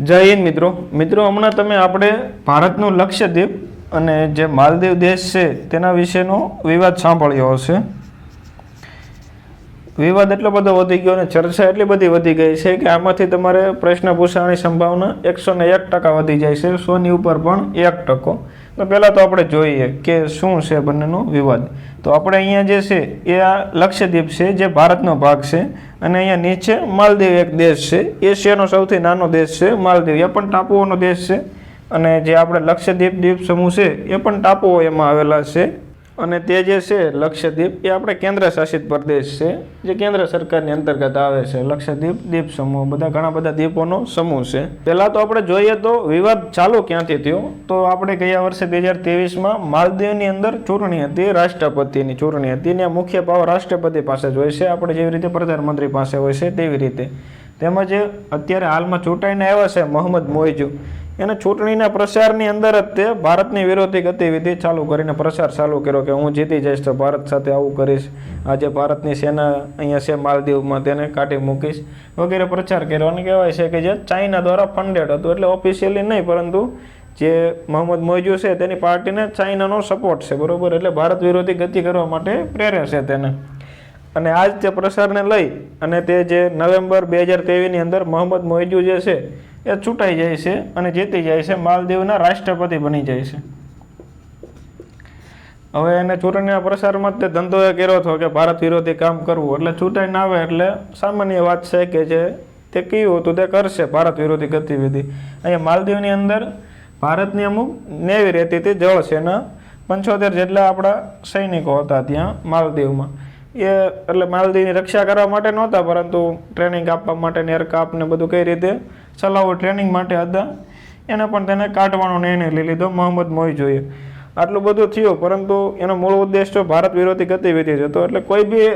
જય હિન્દ મિત્રો હમણાં તમે આપણે ભારતનું લક્ષદ્વીપ અને જે માલદીવ દેશ છે તેના વિશેનો વિવાદ સાંભળ્યો હશે. વિવાદ એટલો બધો વધી ગયો અને ચર્ચા એટલી બધી વધી ગઈ છે કે આમાંથી તમારે પ્રશ્ન પૂછવાની સંભાવના 101% વધી જાય છે, 100ની ઉપર પણ 1%. તો પહેલાં તો આપણે જોઈએ કે શું છે બંનેનો વિવાદ. તો આપણે અહીંયા જે છે એ આ લક્ષદ્વીપ છે જે ભારતનો ભાગ છે અને અહીંયા નીચે માલદીવ એક દેશ છે, એશિયાનો સૌથી નાનો દેશ છે માલદીવ. એ પણ ટાપુઓનો દેશ છે અને જે આપણે લક્ષદ્વીપ દ્વીપ સમૂહ છે એ પણ ટાપુઓ એમાં આવેલા છે. અને તે જે છે લક્ષદ્વીપ એ આપણે કેન્દ્ર શાસિત પ્રદેશ છે જે કેન્દ્ર સરકારની અંતર્ગત આવે છે. લક્ષદ્વીપ દ્વીપ સમૂહ બધા ઘણા બધા દ્વીપોનો સમૂહ છે. પહેલાં તો આપણે જોઈએ તો વિવાદ ચાલુ ક્યાંથી થયો, તો આપણે ગયા વર્ષે 2023માં માલદીવની અંદર ચૂંટણી હતી, રાષ્ટ્રપતિની ચૂંટણી હતી ને મુખ્ય પાવર રાષ્ટ્રપતિ પાસે જ હોય છે, આપણે જેવી રીતે પ્રધાનમંત્રી પાસે હોય છે તેવી રીતે. તેમજ અત્યારે હાલમાં ચૂંટાઈને આવ્યા છે મોહમ્મદ મોઇઝુ, એને ચૂંટણીના પ્રચારની અંદર જ તે ભારતની વિરોધી ગતિવિધિ ચાલુ કરીને પ્રચાર ચાલુ કર્યો કે હું જીતી જઈશ તો ભારત સાથે આવું કરીશ, આજે ભારતની સેના અહીંયા છે માલદીવમાં તેને કાઢી મૂકીશ વગેરે પ્રચાર કર્યો. અને કહેવાય છે કે જે ચાઇના દ્વારા ફંડેડ હતું, એટલે ઓફિશિયલી નહીં પરંતુ જે મોહમ્મદ મોઇઝુ છે તેની પાર્ટીને ચાઇનાનો સપોર્ટ છે, બરાબર. એટલે ભારત વિરોધી ગતિ કરવા માટે પ્રેરે છે તેને. અને આ જ તે પ્રસારને લઈ અને તે જે નવેમ્બર 2023ની અંદર મોહમ્મદ મોઇઝુ જે છે એ ચૂંટાઈ જાય છે અને જીતી જાય છે, માલદીવના રાષ્ટ્રપતિ બની જાય છે. હવે એને ચૂંટણીના પ્રસારમાં તે ધંધો એ કર્યો હતો કે ભારત વિરોધી કામ કરવું, એટલે ચૂંટાઈને આવે એટલે સામાન્ય વાત છે કે જે તે કહ્યું હતું તે કરશે ભારત વિરોધી ગતિવિધિ. અહીંયા માલદીવની અંદર ભારતની અમુક નેવી રહેતી હતી, જળ સેના 75 જેટલા આપણા સૈનિકો હતા ત્યાં માલદીવમાં. એ એટલે માલદીવની રક્ષા કરવા માટે નહોતા પરંતુ ટ્રેનિંગ આપવા માટે એરક્રાફ્ટ ને બધું કઈ રીતે ચલાવવું ટ્રેનિંગ માટે હતા, એને પણ તેને કાઢવાનો નિર્ણય લઈ લીધો મોહમ્મદ મોઇઝુએ. આટલું બધું થયું પરંતુ એનો મૂળ ઉદ્દેશ તો ભારત વિરોધી ગતિવિધિ જ હતો. એટલે કોઈ બી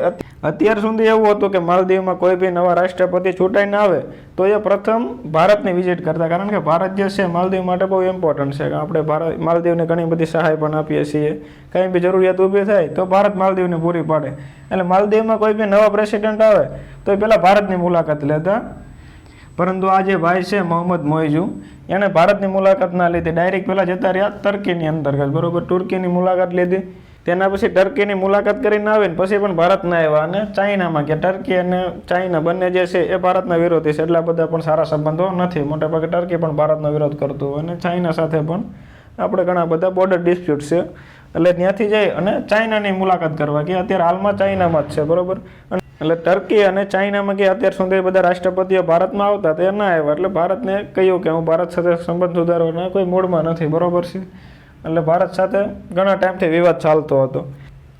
અત્યાર સુધી એવું હતું કે માલદીવમાં કોઈ બી નવા રાષ્ટ્રપતિ ચૂંટાઈને આવે તો એ પ્રથમ ભારતની વિઝિટ કરતા, કારણ કે ભારત જે છે માલદીવ માટે બહુ ઇમ્પોર્ટન્ટ છે. આપણે ભારત માલદીવને ઘણી બધી સહાય પણ આપીએ છીએ, કંઈ બી જરૂરિયાત ઊભી થાય તો ભારત માલદીવને પૂરી પાડે. એટલે માલદીવમાં કોઈ બી નવા પ્રેસિડેન્ટ આવે તો એ પહેલાં ભારતની મુલાકાત લેતા. પરંતુ આ જે ભાઈ છે મોહમ્મદ મોઇઝુ એણે ભારતની મુલાકાત ના લીધી, ડાયરેક્ટ પહેલાં જતા રહ્યા તર્કીની અંતર્ગત, બરાબર. તુર્કીની મુલાકાત લીધી, તેના પછી ટર્કીની મુલાકાત કરીને આવીને પછી પણ ભારત ના આવ્યા અને ચાઇનામાં ગયા. ટર્કી અને ચાઇના બંને જે છે એ ભારતના વિરોધી છે, એટલા બધા પણ સારા સંબંધો નથી. મોટા ભાગે ટર્કી પણ ભારતનો વિરોધ કરતું હોય અને ચાઇના સાથે પણ આપણે ઘણા બધા બોર્ડર ડિસ્પ્યુટ છે. એટલે ત્યાંથી જઈ અને ચાઇનાની મુલાકાત કરવા કે અત્યારે હાલમાં ચાઇનામાં જ છે, બરાબર. એટલે ટર્કી અને ચાઇનામાં કે અત્યાર સુધી બધા રાષ્ટ્રપતિઓ ભારતમાં આવતા તે ના આવ્યા, એટલે ભારતને કહ્યું કે હું ભારત સાથે સંબંધ સુધારવાના કોઈ મૂડમાં નથી, બરાબર છે. એટલે ભારત સાથે ઘણા ટાઈમથી વિવાદ ચાલતો હતો.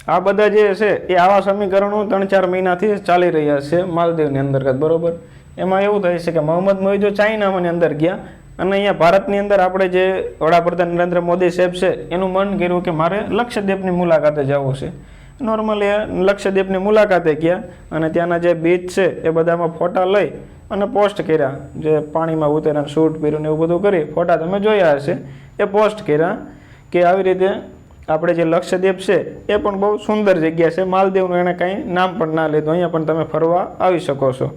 આ બધા જે છે એ આવા સમીકરણો 3-4 મહિનાથી ચાલી રહ્યા છે માલદીવની અંતર્ગત, બરાબર. એમાં એવું થાય છે કે મોહમ્મદ મોઇઝુ ચાઇનાની અંદર ગયા અને અહીંયા ભારતની અંદર આપણે જે વડાપ્રધાન નરેન્દ્ર મોદી સાહેબ છે એનું મન કર્યું કે મારે લક્ષદ્વીપની મુલાકાતે જવું છે. નોર્મલી લક્ષદ્વીપની મુલાકાતે ગયા અને ત્યાંના જે બીચ છે એ બધામાં ફોટા લઈ અને પોસ્ટ કર્યા, જે પાણીમાં ઉતર્યા શૂટ કર્યું ને એવું બધું કરી ફોટા તમે જોયા હશે, એ પોસ્ટ કર્યા કે આવી રીતે આપણે જે લક્ષદ્વીપ છે એ પણ બહુ સુંદર જગ્યા છે. માલદીવનું એણે કાંઈ નામ પણ ના લીધું, અહીંયા પણ તમે ફરવા આવી શકો છો.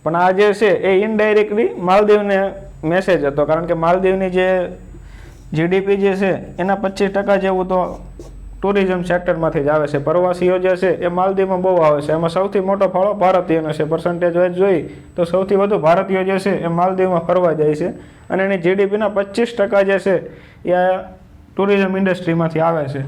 પણ આ જે છે એ ઇનડાયરેક્ટલી માલદીવને મેસેજ હતો, કારણ કે માલદીવની જે જીડીપી જે છે એના 25% જેવું તો ટુરિઝમ સેક્ટરમાંથી જ આવે છે. પ્રવાસીઓ જે છે એ માલદીવમાં બહુ આવે છે, એમાં સૌથી મોટો ફાળો ભારતીયોનો છે. પર્સન્ટેજ વાઇઝ જોઈ તો સૌથી વધુ ભારતીયો જે છે એ માલદીવમાં ફરવા જાય છે અને એની જીડીપીના 25% જે છે એ આ ટુરિઝમ ઇન્ડસ્ટ્રીમાંથી આવે છે.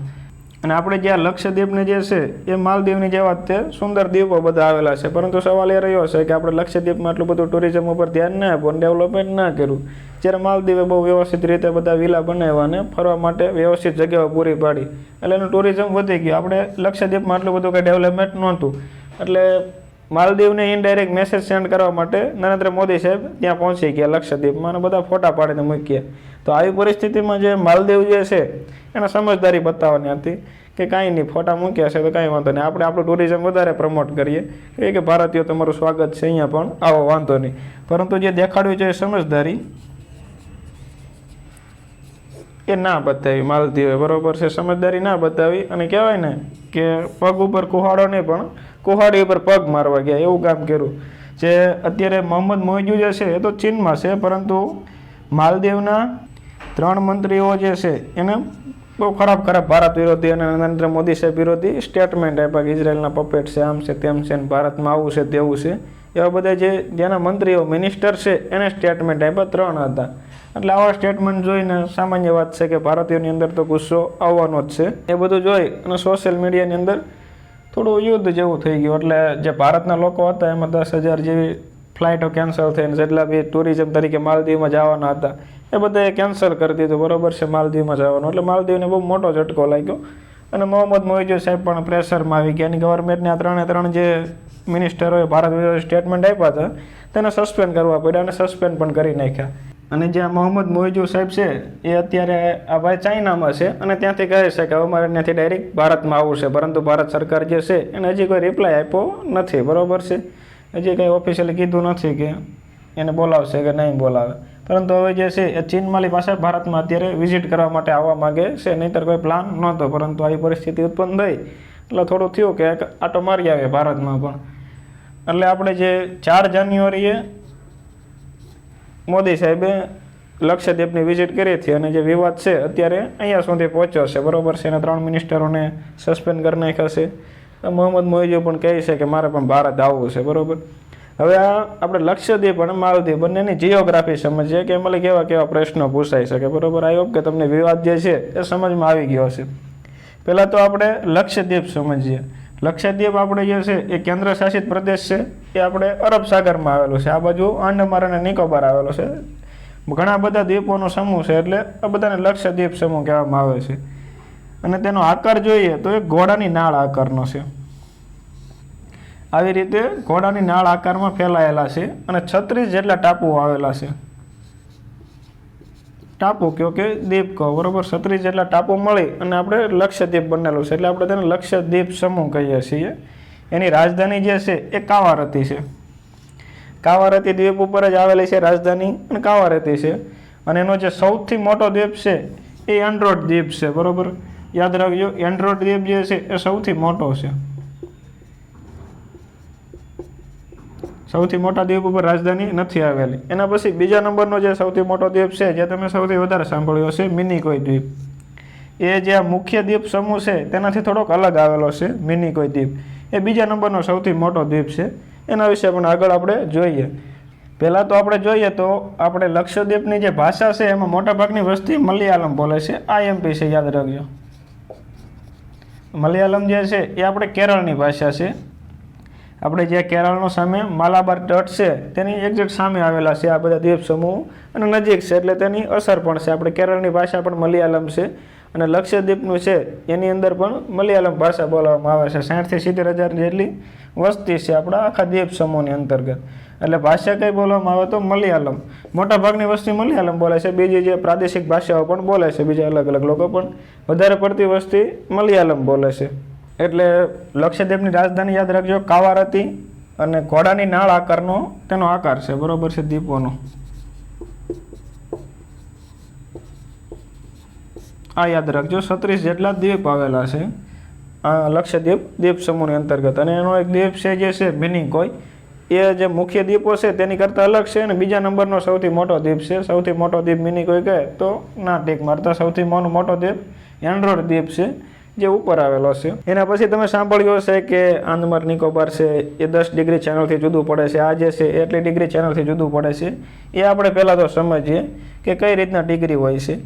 અને આપણે જે આ લક્ષદ્વીપને જે છે એ માલદીવની જેવા તે સુંદર દ્વીપો બધા આવેલા છે, પરંતુ સવાલ એ રહ્યો છે કે આપણે લક્ષદ્વીપમાં આટલું બધું ટુરિઝમ ઉપર ધ્યાન ના આપ્યું, ડેવલપમેન્ટ ના કર્યું, જ્યારે માલદીવે બહુ વ્યવસ્થિત રીતે બધા વિલા બનાવ્યા અને ફરવા માટે વ્યવસ્થિત જગ્યાઓ પૂરી પાડી, એટલે એનું ટુરિઝમ વધી ગયું. આપણે લક્ષદ્વીપમાં આટલું બધું કંઈ ડેવલપમેન્ટ નહોતું, એટલે માલદીવને ઇનડાયરેક્ટ મેસેજ સેન્ડ કરવા માટે નરેન્દ્ર મોદી સાહેબ ત્યાં પહોંચી ગયા લક્ષદ્વીપમાં અને બધા ફોટા પાડીને મૂક્યા. તો આવી પરિસ્થિતિમાં જે માલદીવ જે છે એને સમજદારી બતાવવાની હતી કે કાંઈ નહીં, ફોટા મૂક્યા છે તો કાંઈ વાંધો નહીં, આપણે આપણું ટુરિઝમ વધારે પ્રમોટ કરીએ કે ભારતીયો તમારું સ્વાગત છે અહીંયા પણ આવો, વાંધો નહીં. પરંતુ જે દેખાડવી જોઈએ સમજદારી એ ના બતાવી માલદીવે, બરાબર છે. સમજદારી ના બતાવી અને કહેવાય ને કે પગ ઉપર કુહાડો નહીં પણ કુહાડી ઉપર પગ મારવા ગયા એવું કામ કર્યું. જે અત્યારે મોહમ્મદ મોઇજુ જે છે એ તો ચીનમાં છે, પરંતુ માલદીવના 3 મંત્રીઓ જે છે એને બહુ ખરાબ ભારત વિરોધી અને નરેન્દ્ર મોદી સાહેબ વિરોધી સ્ટેટમેન્ટ આપ્યા કે ઇઝરાયલના પપેટ છે, આમ છે તેમ છે, ભારતમાં આવું છે તેવું છે, એવા બધા જે જેના મંત્રીઓ મિનિસ્ટર છે એને સ્ટેટમેન્ટ આપ્યા 3 હતા. એટલે આવા સ્ટેટમેન્ટ જોઈને સામાન્ય વાત છે કે ભારતીયોની અંદર તો ગુસ્સો આવવાનો જ છે. એ બધું જોઈ અને સોશિયલ મીડિયાની અંદર થોડું યુદ્ધ જેવું થઈ ગયું. એટલે જે ભારતના લોકો હતા એમાં 10,000 જેવી ફ્લાઇટો કેન્સલ થઈને, જેટલા બી ટુરિઝમ તરીકે માલદીવમાં જવાના હતા એ બધાએ કેન્સલ કરી દીધું, બરોબર છે, માલદીવમાં જવાનું. એટલે માલદીવને બહુ મોટો ઝટકો લાગ્યો અને મોહમ્મદ મોઇજુ સાહેબ પણ પ્રેશરમાં આવી ગયા. એની ગવર્મેન્ટને આ 3 જે મિનિસ્ટરોએ ભારત વિરોધી સ્ટેટમેન્ટ આપ્યા હતા તેને સસ્પેન્ડ કરવા પડ્યા અને સસ્પેન્ડ પણ કરી નાખ્યા. અને જે મોહમ્મદ મોઇજુ સાહેબ છે એ અત્યારે આ ભાઈ ચાઇનામાં છે અને ત્યાંથી કહે છે કે અમારે ત્યાંથી ડાયરેક્ટ ભારતમાં આવવું છે, પરંતુ ભારત સરકાર જે છે એને હજી કોઈ રિપ્લાય આપ્યો નથી, બરોબર છે. હજી કંઈ ઓફિશિયલી કીધું નથી કે એને બોલાવશે કે નહીં બોલાવે. પરંતુ હવે જે છે એ ચીનમાલી પાસે ભારતમાં અત્યારે વિઝિટ કરવા માટે આવવા માગે છે, નહીંતર કોઈ પ્લાન નહોતો. પરંતુ આવી પરિસ્થિતિ ઉત્પન્ન થઈ એટલે થોડું થયું કે આટો મારી આવે ભારતમાં પણ. એટલે આપણે જે 4 જાન્યુઆરીએ મોદી સાહેબે લક્ષદ્વીપની વિઝિટ કરી હતી અને જે વિવાદ છે અત્યારે અહીંયા સુધી પહોંચ્યો છે, બરોબર છે. એના 3 મિનિસ્ટરોને સસ્પેન્ડ કરી નાખ્યા છે. મોહમ્મદ મોઇજુ પણ કહે છે કે મારે પણ ભારત આવવું છે, બરોબર. હવે આ આપણે લક્ષદ્વીપ અને માલદીવ બંનેની જિયોગ્રાફી સમજીએ કે એમાં કેવા કેવા પ્રશ્નો પૂછાઈ શકે, બરોબર. આઈ હોપ કે તમને વિવાદ જે છે એ સમજમાં આવી ગયો હશે. પહેલાં તો આપણે લક્ષદ્વીપ સમજીએ. લક્ષદ્વીપ આપણે જે છે એ કેન્દ્ર શાસિત પ્રદેશ છે, એ આપણે અરબ સાગરમાં આવેલું છે. આ બાજુ આંદામાન અને નિકોબાર આવેલો છે. ઘણા બધા દ્વીપોનો સમૂહ છે, એટલે આ બધાને લક્ષદ્વીપ સમૂહ કહેવામાં આવે છે. અને તેનો આકાર જોઈએ તો એ ઘોડાની નાળ આકારનો છે. આવી રીતે ઘોડાની નાળ આકારમાં ફેલાયેલા છે અને 36 જેટલા ટાપુઓ આવેલા છે. ટાપુ કહો કે દ્વીપ કહો, બરોબર. 36 જેટલા ટાપુ મળી અને આપણે લક્ષદ્વીપ બનેલું છે, એટલે આપણે તેને લક્ષદ્વીપ સમૂહ કહીએ છીએ. એની રાજધાની જે છે એ કાવારતી છે. કાવારતી દ્વીપ ઉપર જ આવેલી છે રાજધાની, અને કાવારતી છે. અને એનો જે સૌથી મોટો દ્વીપ છે એ એન્ડ્રોઇડ દ્વીપ છે, બરોબર. યાદ રાખજો, એન્ડ્રોઇડ દ્વીપ જે છે એ સૌથી મોટો છે. સૌથી મોટા દ્વીપ ઉપર રાજધાની નથી આવેલી. એના પછી બીજા નંબરનો જે સૌથી મોટો દ્વીપ છે, જે તમે સૌથી વધારે સાંભળ્યો છે, મિનિકોય દ્વીપ. એ જે આ મુખ્ય દ્વીપ સમૂહ છે તેનાથી થોડોક અલગ આવેલો છે. મિનિકોય દ્વીપ એ બીજા નંબરનો સૌથી મોટો દ્વીપ છે. એના વિશે પણ આગળ આપણે જોઈએ. પહેલાં તો આપણે જોઈએ તો આપણે લક્ષદ્વીપની જે ભાષા છે એમાં મોટાભાગની વસ્તી મલયાલમ બોલે છે. IMP છે, યાદ રાખજો. મલયાલમ જે છે એ આપણે કેરળની ભાષા છે. આપણે જે કેરળનો સામે માલાબાર તટ છે તેની એક્ઝેક્ટ સામે આવેલા છે આ બધા દ્વીપ સમૂહ, અને નજીક છે એટલે તેની અસર પણ છે. આપણે કેરળની ભાષા પણ મલયાલમ છે, અને લક્ષદ્વીપનું છે એની અંદર પણ મલયાલમ ભાષા બોલવામાં આવે છે. 60,000 થી 70,000 જેટલી વસ્તી છે આપણા આખા દ્વીપ સમૂહની અંતર્ગત. એટલે ભાષા કઈ બોલવામાં આવે તો મલયાલમ. મોટાભાગની વસ્તી મલયાલમ બોલે છે. બીજી જે પ્રાદેશિક ભાષાઓ પણ બોલે છે, બીજા અલગ અલગ લોકો, પણ વધારે પડતી વસ્તી મલયાલમ બોલે છે. એટલે લક્ષદ્વીપની રાજધાની યાદ રાખજો કાવારતી, અને ઘોડાની નાળ આકારનો તેનો આકાર છે, બરોબર છે, દ્વીપોનો. આ યાદ રાખજો. 36 જેટલા દ્વીપ આવેલા છે આ લક્ષદ્વીપ દ્વીપ સમૂહની અંતર્ગત. અને એનો એક દ્વીપ છે જે છે મિનિકોય, એ જે મુખ્ય દ્વીપો છે તેની કરતાં અલગ છે, અને બીજા નંબરનો સૌથી મોટો દ્વીપ છે. સૌથી મોટો દ્વીપ મિનિકોય કહે તો ના ટીક મારતા. સૌથી મોટો દ્વીપ એન્ડ્રોઇડ દ્વીપ છે, જે ઉપર આવેલો છે. એના પછી તમે સાંભળ્યું હશે કે આંદામાન નિકોબાર છે એ 10 ડિગ્રી ચેનલથી જુદું પડે છે. આ જે છે એટલી ડિગ્રી ચેનલથી જુદું પડે છે. એ આપણે પહેલાં તો સમજીએ કે કઈ રીતના ડિગ્રી હોય છે.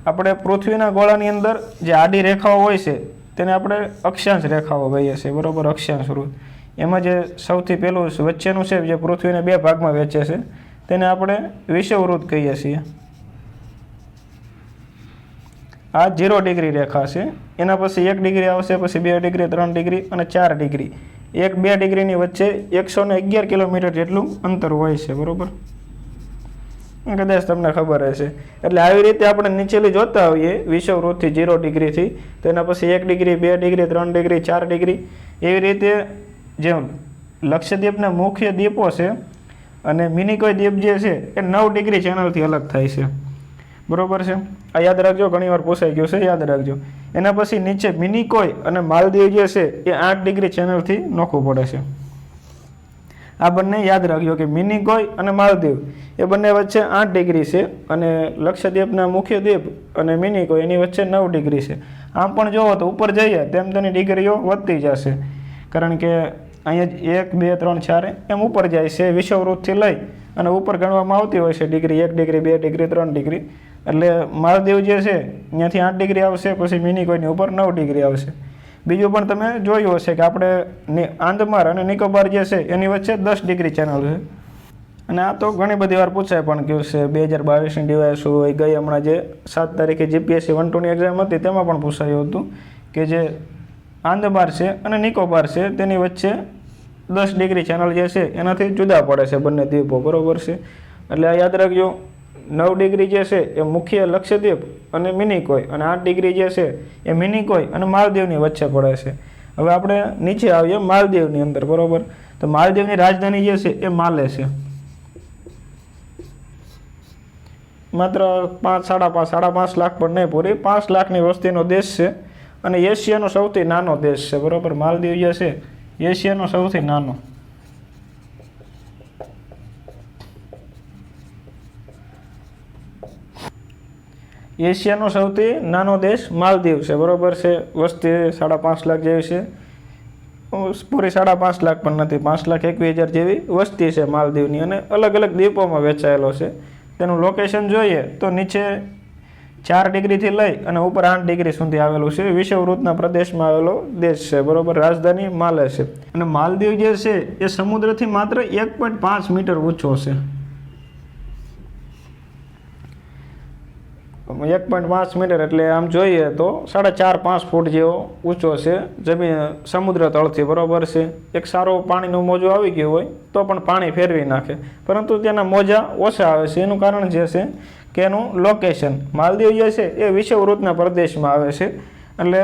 આપણે પૃથ્વીના ગોળાની અંદર જે આડી રેખાઓ હોય છે તેને આપણે અક્ષાંશ રેખાઓ કહીએ છીએ, બરોબર. અક્ષાંશ વૃત્ત. એમાં જે સૌથી પહેલું વચ્ચેનું છે જે પૃથ્વીને 2 ભાગમાં વહેંચે છે તેને આપણે વિષુવવૃત્ત કહીએ છીએ. આ 0 ડિગ્રી રેખા છે. એના પછી 1 ડિગ્રી આવશે, પછી 2 ડિગ્રી, 3 ડિગ્રી અને 4 ડિગ્રી. 1-2 ડિગ્રીની વચ્ચે 111 કિલોમીટર જેટલું અંતર હોય છે, બરોબર. કદાચ તમને ખબર હશે. એટલે આવી રીતે આપણે નીચેલી જોતા હોઈએ વિષુવવૃત્તથી 0 ડિગ્રીથી, તો એના પછી 1 ડિગ્રી, 2 ડિગ્રી, 3 ડિગ્રી, 4 ડિગ્રી, એવી રીતે જે લક્ષદ્વીપના મુખ્ય દ્વીપો છે અને મિનિકોય દ્વીપ જે છે એ 9 ડિગ્રી ચેનલથી અલગ થાય છે, બરોબર છે. આ યાદ રાખજો, ઘણી વાર પૂછાઈ ગયું છે, યાદ રાખજો. એના પછી નીચે મિનિકોય અને માલદીવ જે છે એ 8 ડિગ્રી ચેનલથી નોખું પડે છે. આ બંને યાદ રાખજો કે મિનિકોય અને માલદીવ એ બંને વચ્ચે 8 ડિગ્રી છે અને લક્ષદ્વીપના મુખ્ય દ્વીપ અને મિનિકોય એની વચ્ચે 9 ડિગ્રી છે. આમ પણ જોવો તો ઉપર જઈએ તેમ તેની ડિગ્રીઓ વધતી જશે, કારણ કે અહીંયા 1 2 3 4 એમ ઉપર જાય છે વિષુવવૃત્તથી લઈ અને ઉપર ગણવામાં આવતી હોય છે ડિગ્રી, 1 ડિગ્રી 2 ડિગ્રી 3 ડિગ્રી. એટલે માલદીવ જે છે ત્યાંથી 8 ડિગ્રી આવશે, પછી મિનિકોયની ઉપર 9 ડિગ્રી આવશે. બીજું પણ તમે જોયું હશે કે આપણે આંદમાન અને નિકોબાર જે છે એની વચ્ચે 10 ડિગ્રી ચેનલ છે. અને આ તો ઘણી બધી વાર પૂછાય પણ ગયું છે. 2022ની ડિવાઇસ હોય, ગઈ હમણાં જે 7 તારીખે જીપીએસસી 1-2ની એક્ઝામ હતી તેમાં પણ પૂછાયું હતું કે જે આંદમાન છે અને નિકોબાર છે તેની વચ્ચે 10 ડિગ્રી ચેનલ જે છે એનાથી જુદા પડે છે બંને દ્વીપો, બરાબર છે. એટલે આ યાદ રાખજો. 9 ડિગ્રી જે છે એ મુખ્ય લક્ષદ્વીપ અને મિનિકોય, અને 8 ડિગ્રી જે છે એ મિનિકોય અને માલદીવની વચ્ચે પડે છે. હવે આપણે નીચે આવીએ માલદીવની અંદર, બરાબર. તો માલદીવની રાજધાની જે છે એ માલે છે. માત્ર 5.5 લાખ પણ નહીં, પૂરી 5 લાખની વસ્તીનો દેશ છે અને એશિયાનો સૌથી નાનો દેશ છે, બરાબર. માલદીવ જે છે એશિયાનો સૌથી નાનો. એશિયાનો સૌથી નાનો દેશ માલદીવ છે, બરાબર છે. વસ્તી 5.5 લાખ જેવી છે, પૂરી 5.5 લાખ પણ નથી, 5,21,000 જેવી વસ્તી છે માલદીવની, અને અલગ અલગ દ્વીપોમાં વહેંચાયેલો છે. તેનું લોકેશન જોઈએ તો નીચે 4 ડિગ્રીથી લઈ અને ઉપર 8 ડિગ્રી સુધી આવેલું છે. વિષુવવૃત્તના પ્રદેશમાં આવેલો દેશ છે, બરાબર. રાજધાની માલે છે. અને માલદીવ જે છે એ સમુદ્રથી માત્ર 1.5 મીટર ઊંચો છે. 1.5 મીટર એટલે આમ જોઈએ તો 4.5-5 ફૂટ જેવો ઊંચો છે જમીન સમુદ્ર તળથી, બરાબર છે. એક સારો પાણીનું મોજું આવી ગયું હોય તો પણ પાણી ફેરવી નાખે, પરંતુ તેના મોજા ઓછા આવે છે. એનું કારણ જે છે કે એનું લોકેશન. માલદીવ જે છે એ વિષુવવૃત્તના પ્રદેશમાં આવે છે, એટલે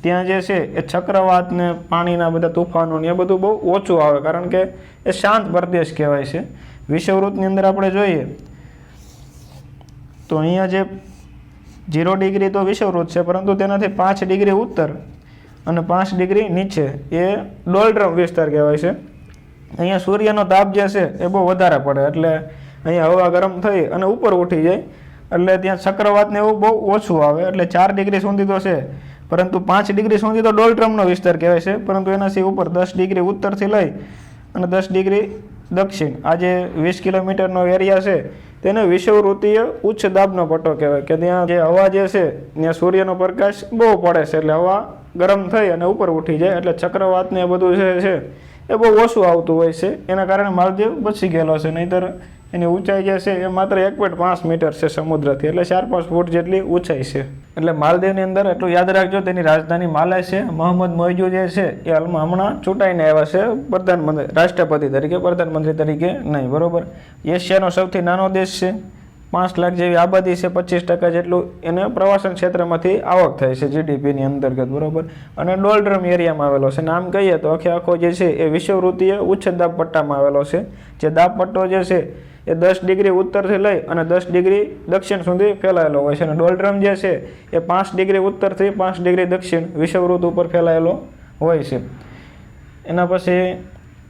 ત્યાં જે છે એ ચક્રવાત ને પાણીના બધા તુફાનો ને એ બધું બહુ ઓછું આવે, કારણ કે એ શાંત પ્રદેશ કહેવાય છે. વિષુવવૃત્તની અંદર આપણે જોઈએ તો અહીંયા જે 0 ડિગ્રી તો વિષુવવૃત્ત છે, પરંતુ તેનાથી 5 ડિગ્રી ઉત્તર અને 5 ડિગ્રી નીચે એ ડોલ્ડ્રમ વિસ્તાર કહેવાય છે. અહીંયા સૂર્યનો તાપ જે છે એ બહુ વધારે પડે, એટલે અહીંયા હવા ગરમ થઈ અને ઉપર ઉઠી જાય, એટલે ત્યાં ચક્રવાતને એવું બહુ ઓછું આવે. એટલે 4 ડિગ્રી સુધી તો છે, પરંતુ 5 ડિગ્રી સુધી તો ડોલ્ડ્રમનો વિસ્તાર કહેવાય છે, પરંતુ એનાથી ઉપર 10 ડિગ્રી ઉત્તરથી લઈ અને 10 ડિગ્રી દક્ષિણ, આ જે 20 કિલોમીટરનો એરિયા છે તેને વિષુવવૃત્તીય ઉચ્ચ દાબનો પટ્ટો કહેવાય. કે ત્યાં જે હવા જે છે ત્યાં સૂર્યનો પ્રકાશ બહુ પડે છે, એટલે હવા ગરમ થઈ અને ઉપર ઉઠી જાય, એટલે ચક્રવાતને એ બધું જે છે એ બહુ ઓછું આવતું હોય છે. એના કારણે માલદીવ બચી ગયેલો છે, નહીંતર એની ઊંચાઈ જે છે એ માત્ર 1.5 મીટર છે સમુદ્રથી, એટલે 4-5 ફૂટ જેટલી ઊંચાઈ છે. એટલે માલદીવની અંદર એટલું યાદ રાખજો, તેની રાજધાની માલે છે. મોહમ્મદ મોઇઝુ જે છે એ હાલમાં હમણાં ચૂંટાઈને આવ્યા છે પ્રધાનમંત્રી, રાષ્ટ્રપતિ તરીકે, પ્રધાનમંત્રી તરીકે નહીં, બરાબર. એશિયાનો સૌથી નાનો દેશ છે, 5 લાખ જેવી આબાદી છે, 25% જેટલું એને પ્રવાસન ક્ષેત્રમાંથી આવક થાય છે જીડીપીની અંતર્ગત, બરાબર. અને ડોલ્ડ્રમ એરિયામાં આવેલો છે. નામ કહીએ તો આખો જે છે એ વિષુવવૃત્તીય ઉચ્ચ દાબ પટ્ટામાં આવેલો છે. જે દાબ પટ્ટો જે છે એ 10 ડિગ્રી ઉત્તરથી લઈ અને 10 ડિગ્રી દક્ષિણ સુધી ફેલાયેલો હોય છે. અને ડોલ્ડ્રમ જે છે એ 5 ડિગ્રી ઉત્તરથી 5 ડિગ્રી દક્ષિણ વિષુવવૃત્ત ઉપર ફેલાયેલો હોય છે. એના પછી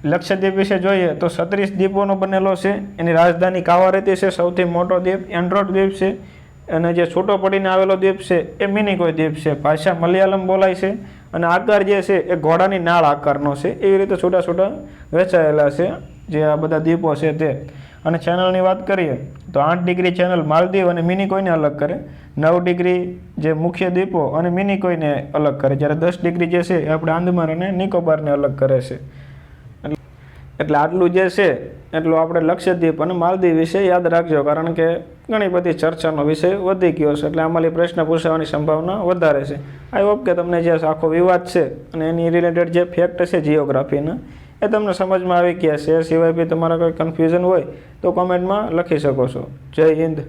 લક્ષદ્વીપ વિશે જોઈએ તો 36 દ્વીપોનો બનેલો છે. એની રાજધાની કાવારેતી છે, સૌથી મોટો દ્વીપ એન્ડ્રોટ દ્વીપ છે, અને જે છૂટો પડીને આવેલો દ્વીપ છે એ મિનિકોય દ્વીપ છે. ભાષા મલયાલમ બોલાય છે, અને આકાર જે છે એ ઘોડાની નાળ આકારનો છે. એવી રીતે છૂટા છૂટા વહેંચાયેલા છે જે આ બધા દ્વીપો છે તે. અને ચેનલની વાત કરીએ તો 8 ડિગ્રી ચેનલ માલદીવ અને મિનિકોયને અલગ કરે, 9 ડિગ્રી જે મુખ્ય દ્વીપો અને મિનિકોયને અલગ કરે, જ્યારે 10 ડિગ્રી જે છે એ આપણે આંદમાન અને નિકોબારને અલગ કરે છે. એટલે આટલું જે છે એટલું આપણે લક્ષદ્વીપ અને માલદીવ વિશે યાદ રાખજો, કારણ કે ઘણી બધી ચર્ચાનો વિષય વધી ગયો છે, એટલે આમાંથી પ્રશ્ન પૂછવાની સંભાવના વધારે છે. આઈ હોપ કે તમને જે આખો વિવાદ છે અને એની રિલેટેડ જે ફેક્ટ છે જિયોગ્રાફીના એ તમને સમજમાં આવી ગયા છે. એ સિવાય બી તમારા કોઈ કન્ફ્યુઝન હોય તો કોમેન્ટમાં લખી શકો છો. જય હિન્દ.